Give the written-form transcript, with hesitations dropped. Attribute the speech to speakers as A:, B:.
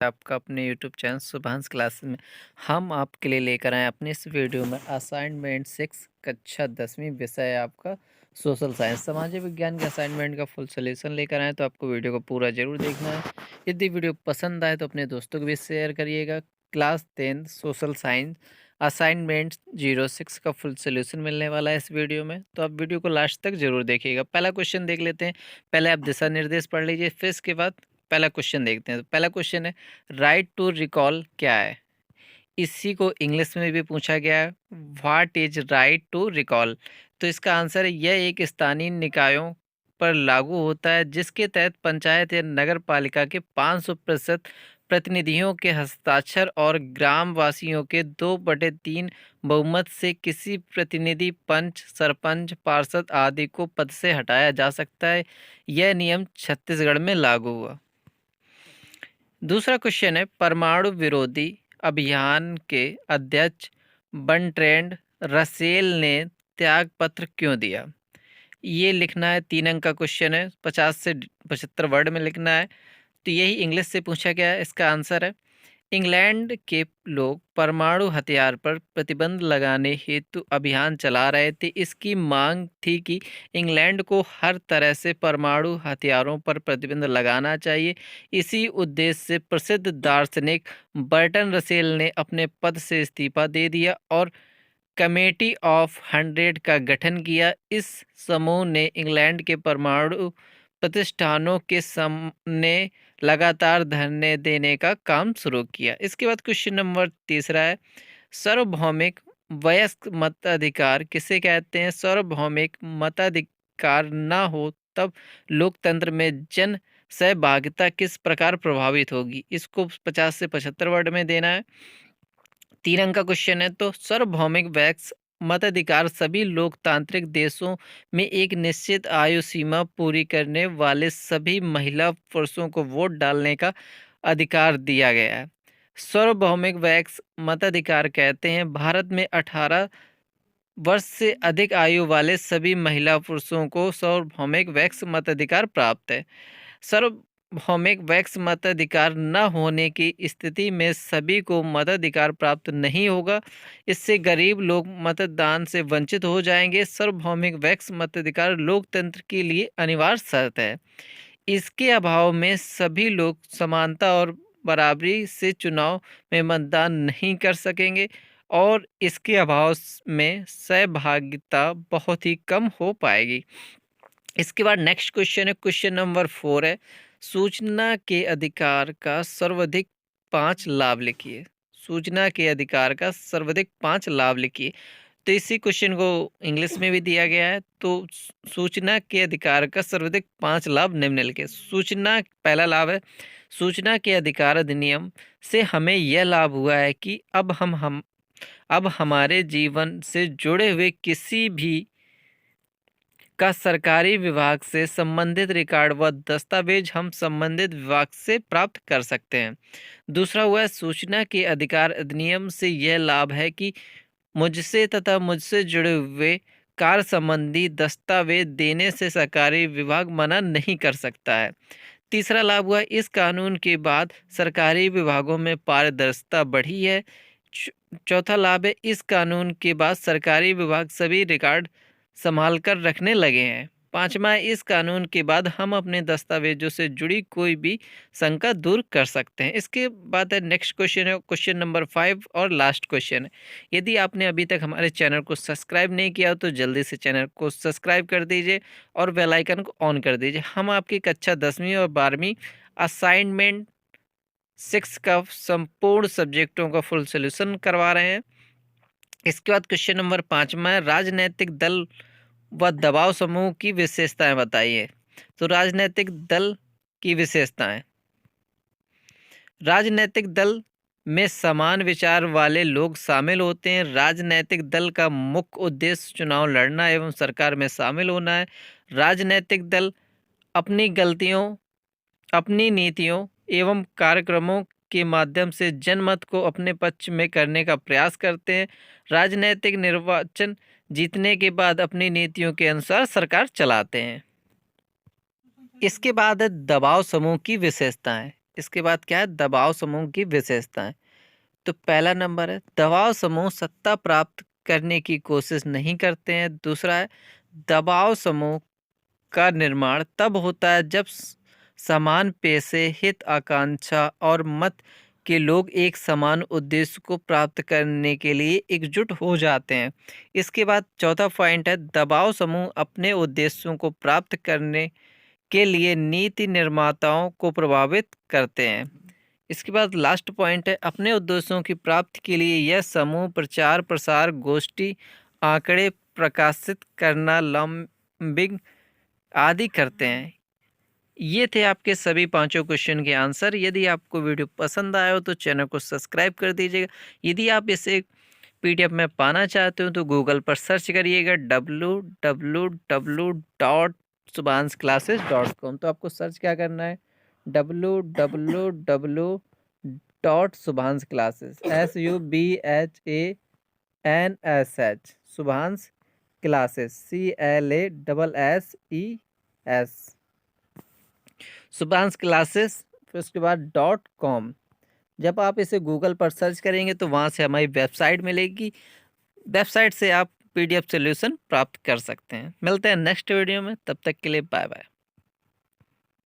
A: आपका अपने YouTube channel Shubhansh classes में हम आपके लिए लेकर आए अपने इस वीडियो में असाइनमेंट 6 कक्षा 10वीं विषय आपका सोशल साइंस सामाजिक विज्ञान के असाइनमेंट का फुल सॉल्यूशन लेकर आए। तो आपको वीडियो को पूरा जरूर देखना है। यदि वीडियो पसंद आए तो अपने दोस्तों को भी शेयर करिएगा। क्लास 10 सोशल साइंस असाइनमेंट 06 का फुल सोल्यूशन मिलने वाला है इस वीडियो में, तो आप वीडियो को लास्ट तक जरूर देखिएगा। पहला क्वेश्चन देख लेते हैं। पहले आप दिशा निर्देश पढ़ लीजिए, फिर इसके बाद पहला क्वेश्चन देखते हैं। तो पहला क्वेश्चन है राइट टू रिकॉल क्या है। इसी को इंग्लिश में भी पूछा गया है, what is right to recall. तो इसका आंसर है यह एक स्थानीय निकायों पर लागू होता है जिसके तहत पंचायत या नगर पालिका के 500% प्रतिनिधियों के हस्ताक्षर और ग्राम वासियों के 2/3 बहुमत से किसी प्रतिनिधि पंच सरपंच पार्षद आदि को पद से हटाया जा सकता है। यह नियम छत्तीसगढ़ में लागू हुआ। दूसरा क्वेश्चन है परमाणु विरोधी अभियान के अध्यक्ष बर्ट्रैंड रसेल ने त्याग पत्र क्यों दिया। ये लिखना है, 3 अंक का क्वेश्चन है, 50 से 75 वर्ड में लिखना है। तो यही इंग्लिश से पूछा गया है। इसका आंसर है इंग्लैंड के लोग परमाणु हथियार पर प्रतिबंध लगाने हेतु अभियान चला रहे थे। इसकी मांग थी कि इंग्लैंड को हर तरह से परमाणु हथियारों पर प्रतिबंध लगाना चाहिए। इसी उद्देश्य से प्रसिद्ध दार्शनिक बर्टन रसेल ने अपने पद से इस्तीफा दे दिया और कमेटी ऑफ 100 का गठन किया। इस समूह ने इंग्लैंड के परमाणु प्रतिष्ठानों के सामने लगातार धरने देने का काम शुरू किया। इसके बाद क्वेश्चन नंबर तीसरा है सार्वभौमिक वयस्क मताधिकार किसे कहते हैं। सार्वभौमिक मताधिकार ना हो तब लोकतंत्र में जन सहभागिता किस प्रकार प्रभावित होगी। इसको 50 से 75 वर्ड में देना है। 3 अंक का क्वेश्चन है। तो सार्वभौमिक वैक्स मताधिकार सभी लोकतांत्रिक देशों में एक निश्चित आयु सीमा पूरी करने वाले सभी महिला पुरुषों को वोट डालने का अधिकार दिया गया है। सार्वभौमिक वैक्स मताधिकार कहते हैं भारत में 18 वर्ष से अधिक आयु वाले सभी महिला पुरुषों को सार्वभौमिक वैक्स मताधिकार प्राप्त है। सार्वभौमिक वैक्स मताधिकार न होने की स्थिति में सभी को मताधिकार प्राप्त नहीं होगा। इससे गरीब लोग मतदान से वंचित हो जाएंगे। सार्वभौमिक वैक्स मताधिकार लोकतंत्र के लिए अनिवार्य शर्त है। इसके अभाव में सभी लोग समानता और बराबरी से चुनाव में मतदान नहीं कर सकेंगे और इसके अभाव में सहभागिता बहुत ही कम हो पाएगी। इसके बाद नेक्स्ट क्वेश्चन है, क्वेश्चन नंबर 4 है सूचना के अधिकार का सर्वाधिक 5 लाभ लिखिए। सूचना के अधिकार का सर्वाधिक 5 लाभ लिखिए। तो इसी क्वेश्चन को इंग्लिश में भी दिया गया है। तो सूचना के अधिकार का सर्वाधिक 5 लाभ निम्नलिखित। सूचना पहला लाभ है सूचना के अधिकार अधिनियम से हमें यह लाभ हुआ है कि अब हमारे जीवन से जुड़े हुए किसी भी का सरकारी विभाग से संबंधित रिकॉर्ड व दस्तावेज हम संबंधित विभाग से प्राप्त कर सकते हैं। दूसरा हुआ है सूचना के अधिकार अधिनियम से यह लाभ है कि मुझसे तथा मुझसे जुड़े हुए कार्य संबंधी दस्तावेज देने से सरकारी विभाग मना नहीं कर सकता है। तीसरा लाभ हुआ इस कानून के बाद सरकारी विभागों में पारदर्शिता बढ़ी है। चौथा लाभ है इस कानून के बाद सरकारी विभाग सभी रिकॉर्ड संभाल कर रखने लगे हैं। पांचवा, इस कानून के बाद हम अपने दस्तावेजों से जुड़ी कोई भी शंका दूर कर सकते हैं। इसके बाद है नेक्स्ट क्वेश्चन है क्वेश्चन नंबर 5 और लास्ट क्वेश्चन है। यदि आपने अभी तक हमारे चैनल को सब्सक्राइब नहीं किया हो तो जल्दी से चैनल को सब्सक्राइब कर दीजिए और बेल आइकन को ऑन कर दीजिए। हम आपकी कक्षा 10वीं और 12वीं असाइनमेंट 6 का संपूर्ण सब्जेक्टों का फुल सोल्यूशन करवा रहे हैं। इसके बाद क्वेश्चन नंबर 5 में राजनीतिक दल व दबाव समूह की विशेषताएं बताइए। तो राजनीतिक दल की विशेषताएं, राजनीतिक दल में समान विचार वाले लोग शामिल होते हैं। राजनीतिक दल का मुख्य उद्देश्य चुनाव लड़ना एवं सरकार में शामिल होना है। राजनीतिक दल अपनी गलतियों अपनी नीतियों एवं कार्यक्रमों के माध्यम से जनमत को अपने पक्ष में करने का प्रयास करते हैं। राजनीतिक निर्वाचन जीतने के बाद अपनी नीतियों के अनुसार सरकार चलाते हैं। इसके बाद है दबाव समूह की विशेषताएं। इसके बाद क्या है, दबाव समूह की विशेषताएं। तो पहला नंबर है, दबाव समूह सत्ता प्राप्त करने की कोशिश नहीं करते हैं। दूसरा है, दबाव समूह का निर्माण तब होता है जब समान पेशे, हित, आकांक्षा और मत के लोग एक समान उद्देश्य को प्राप्त करने के लिए एकजुट हो जाते हैं। इसके बाद चौथा पॉइंट है, दबाव समूह अपने उद्देश्यों को प्राप्त करने के लिए नीति निर्माताओं को प्रभावित करते हैं। इसके बाद लास्ट पॉइंट है, अपने उद्देश्यों की प्राप्ति के लिए यह समूह प्रचार प्रसार, गोष्ठी, आंकड़े प्रकाशित करना, लॉबिंग आदि करते हैं। ये थे आपके सभी पांचों क्वेश्चन के आंसर। यदि आपको वीडियो पसंद आया हो तो चैनल को सब्सक्राइब कर दीजिएगा। यदि आप इसे पीडीएफ में पाना चाहते हो तो गूगल पर सर्च करिएगा www.subhansclasses.com। तो आपको सर्च क्या करना है, www.subhansclasses SUBHANSH Subhansh classes CLASSES Subhansh classes, फिर उसके बाद .com। जब आप इसे गूगल पर सर्च करेंगे तो वहाँ से हमारी वेबसाइट मिलेगी। वेबसाइट से आप पीडीएफ सॉल्यूशन प्राप्त कर सकते हैं। मिलते हैं नेक्स्ट वीडियो में, तब तक के लिए बाय बाय।